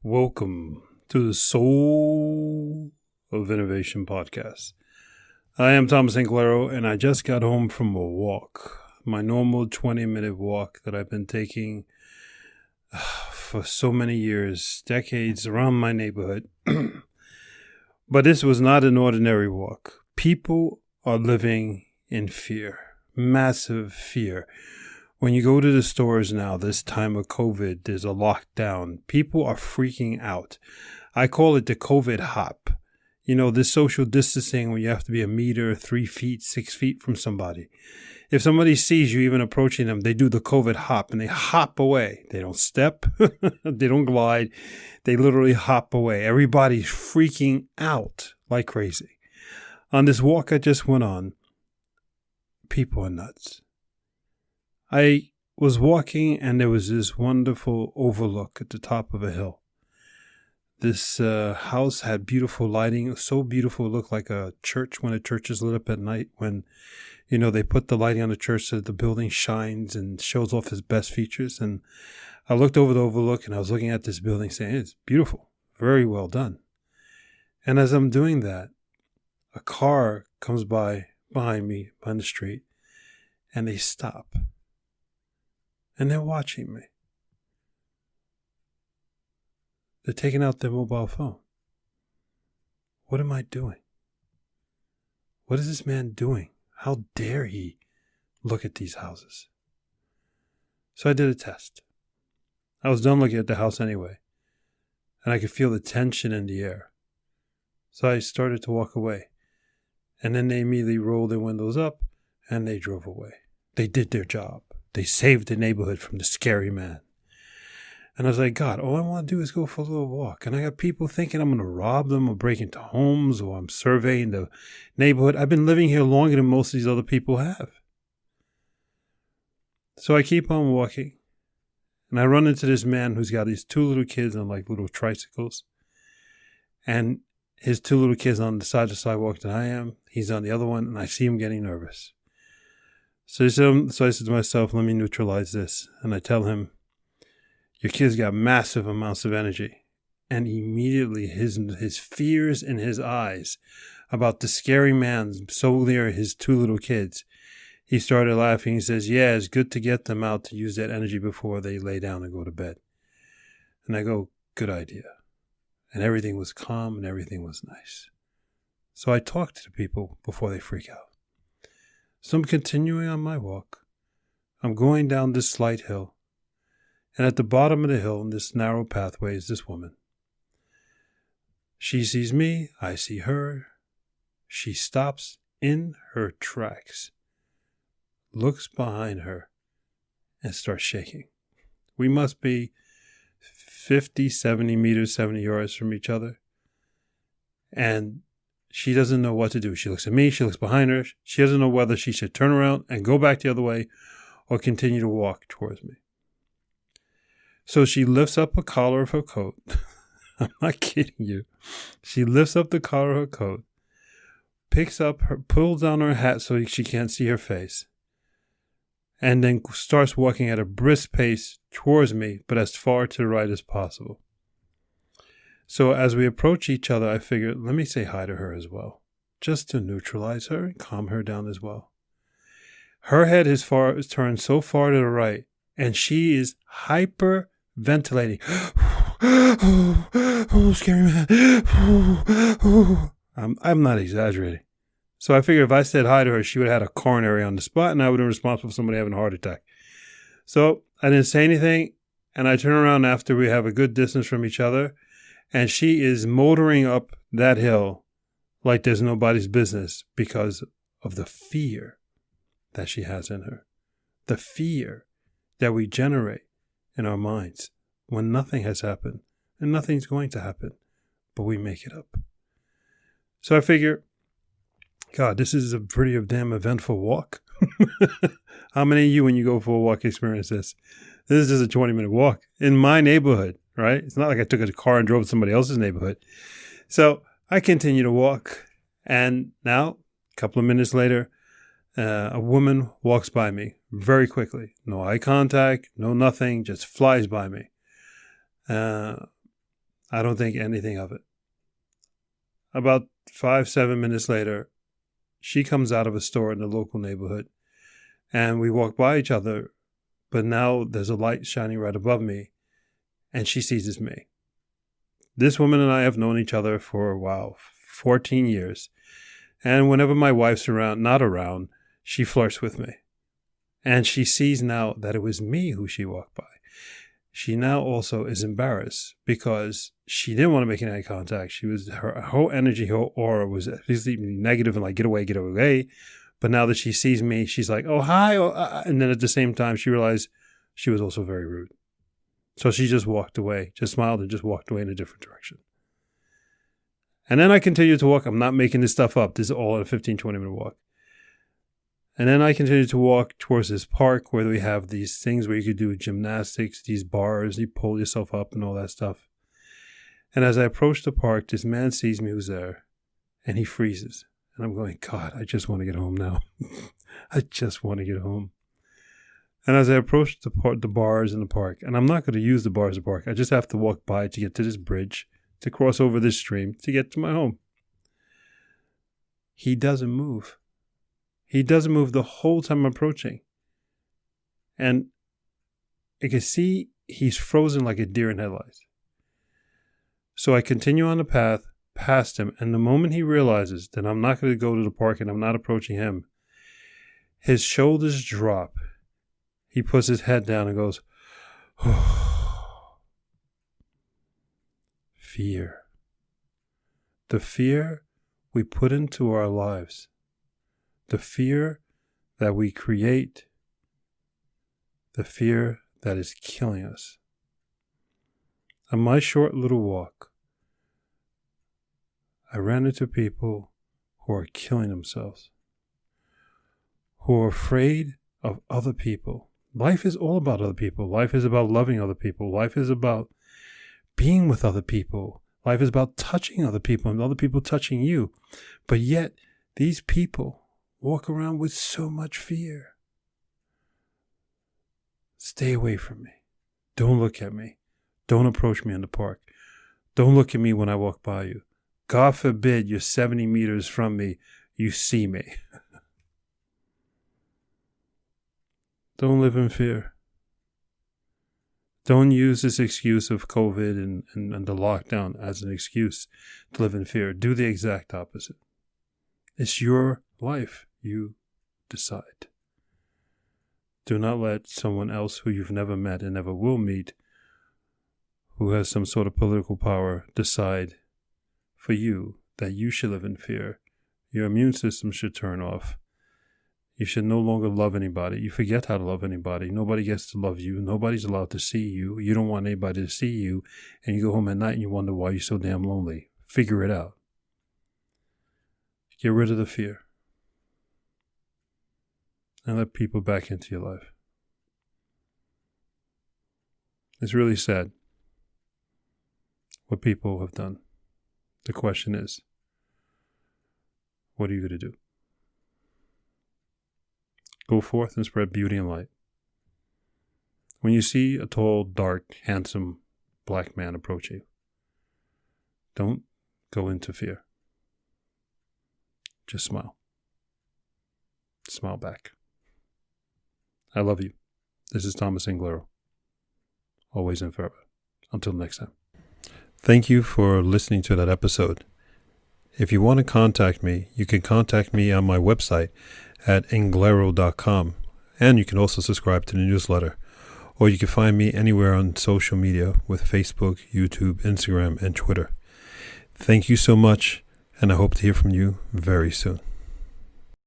Welcome to the Soul of Innovation podcast. I am Thomas Anglero, and I just got home from a walk, my normal 20-minute walk that I've been taking for so many years, decades, around my neighborhood. But this was not an ordinary walk. People are living in fear, massive fear. When you go to the stores now, this time of COVID, there's a lockdown. People are freaking out. I call it the COVID hop. You know, this social distancing when you have to be a meter, 3 feet, 6 feet from somebody. If somebody sees you even approaching them, they do the COVID hop and they hop away. They don't step. They don't glide. They literally hop away. Everybody's freaking out like crazy. On this walk I just went on, people are nuts. I was walking and there was this wonderful overlook at the top of a hill. This house had beautiful lighting, so beautiful it looked like a church when a church is lit up at night, when, you know, they put the lighting on the church so that the building shines and shows off its best features. And I looked over the overlook and I was looking at this building saying, it's beautiful, very well done. And as I'm doing that, a car comes by behind me on the street and they stop. And they're watching me. They're taking out their mobile phone. What am I doing? What is this man doing? How dare he look at these houses? So I did a test. I was done looking at the house anyway, and I could feel the tension in the air. So I started to walk away. And then they immediately rolled their windows up and they drove away. They did their job. They saved the neighborhood from the scary man. And I was like, God, all I want to do is go for a little walk. And I got people thinking I'm going to rob them or break into homes or I'm surveying the neighborhood. I've been living here longer than most of these other people have. So I keep on walking. And I run into this man who's got these 2 little kids on like little tricycles. And his 2 little kids on the side of the sidewalk that I am. He's on the other one. And I see him getting nervous. So I said to myself, let me neutralize this. And I tell him, your kid's got massive amounts of energy. And immediately his fears in his eyes about the scary man so near his 2 little kids, he started laughing. He says, yeah, it's good to get them out to use that energy before they lay down and go to bed. And I go, good idea. And everything was calm and everything was nice. So I talk to the people before they freak out. So I'm continuing on my walk. I'm going down this slight hill. And at the bottom of the hill, in this narrow pathway, is this woman. She sees me. I see her. She stops in her tracks, looks behind her, and starts shaking. We must be 50, 70 meters, 70 yards from each other. And she doesn't know what to do. She looks at me. She looks behind her. She doesn't know whether she should turn around and go back the other way or continue to walk towards me. So she lifts up a collar of her coat. I'm not kidding you. She lifts up the collar of her coat, pulls down her hat so she can't see her face, and then starts walking at a brisk pace towards me, but as far to the right as possible. So as we approach each other, I figured, let me say hi to her as well, just to neutralize her and calm her down as well. Her head is turned so far to the right, and she is hyperventilating. Oh, scary man. I'm not exaggerating. So I figured if I said hi to her, she would have had a coronary on the spot, and I would have been responsible for somebody having a heart attack. So I didn't say anything, and I turn around after we have a good distance from each other, and she is motoring up that hill like there's nobody's business because of the fear that she has in her. The fear that we generate in our minds when nothing has happened and nothing's going to happen, but we make it up. So I figure, God, this is a pretty damn eventful walk. How many of you, when you go for a walk, experience this? This is just a 20-minute walk in my neighborhood, right? It's not like I took a car and drove to somebody else's neighborhood. So I continue to walk. And now, a couple of minutes later, a woman walks by me very quickly. No eye contact, no nothing, just flies by me. I don't think anything of it. About 5-7 minutes later, she comes out of a store in the local neighborhood, and we walk by each other, but now there's a light shining right above me, and she sees it's me. This woman and I have known each other for, 14 years. And whenever my wife's not around, she flirts with me. And she sees now that it was me who she walked by. She now also is embarrassed because she didn't want to make any eye contact. Her whole energy, her aura was at least negative and like, get away, get away. But now that she sees me, she's like, oh, hi. And then at the same time, she realized she was also very rude. So she just walked away, just smiled and just walked away in a different direction. And then I continued to walk. I'm not making this stuff up. This is all a 15-20 minute walk. And then I continued to walk towards this park where we have these things where you could do gymnastics, these bars, you pull yourself up and all that stuff. And as I approached the park, this man sees me who's there and he freezes. And I'm going, God, I just want to get home now. I just want to get home. And as I approached the bars in the park, and I'm not going to use the bars of the park, I just have to walk by to get to this bridge, to cross over this stream, to get to my home. He doesn't move. He doesn't move the whole time I'm approaching. And I can see he's frozen like a deer in headlights. So I continue on the path past him, and the moment he realizes that I'm not going to go to the park and I'm not approaching him, his shoulders drop. He puts his head down and goes, oh. Fear. The fear we put into our lives. The fear that we create. The fear that is killing us. On my short little walk, I ran into people who are killing themselves, who are afraid of other people. Life is all about other people. Life is about loving other people. Life is about being with other people. Life is about touching other people and other people touching you. But yet, these people walk around with so much fear. Stay away from me. Don't look at me. Don't approach me in the park. Don't look at me when I walk by you. God forbid you're 70 meters from me, you see me. Don't live in fear. Don't use this excuse of COVID and the lockdown as an excuse to live in fear. Do the exact opposite. It's your life. You decide. Do not let someone else who you've never met and never will meet, who has some sort of political power, decide for you that you should live in fear. Your immune system should turn off. You should no longer love anybody. You forget how to love anybody. Nobody gets to love you. Nobody's allowed to see you. You don't want anybody to see you. And you go home at night and you wonder why you're so damn lonely. Figure it out. Get rid of the fear. And let people back into your life. It's really sad what people have done. The question is, what are you going to do? Go forth and spread beauty and light. When you see a tall, dark, handsome black man approach you, don't go into fear. Just smile. Smile back. I love you. This is Thomas Anglero. Always and forever. Until next time. Thank you for listening to that episode. If you want to contact me, you can contact me on my website at anglero.com, and you can also subscribe to the newsletter, or you can find me anywhere on social media with Facebook, YouTube, Instagram, and Twitter. Thank you so much, and I hope to hear from you very soon.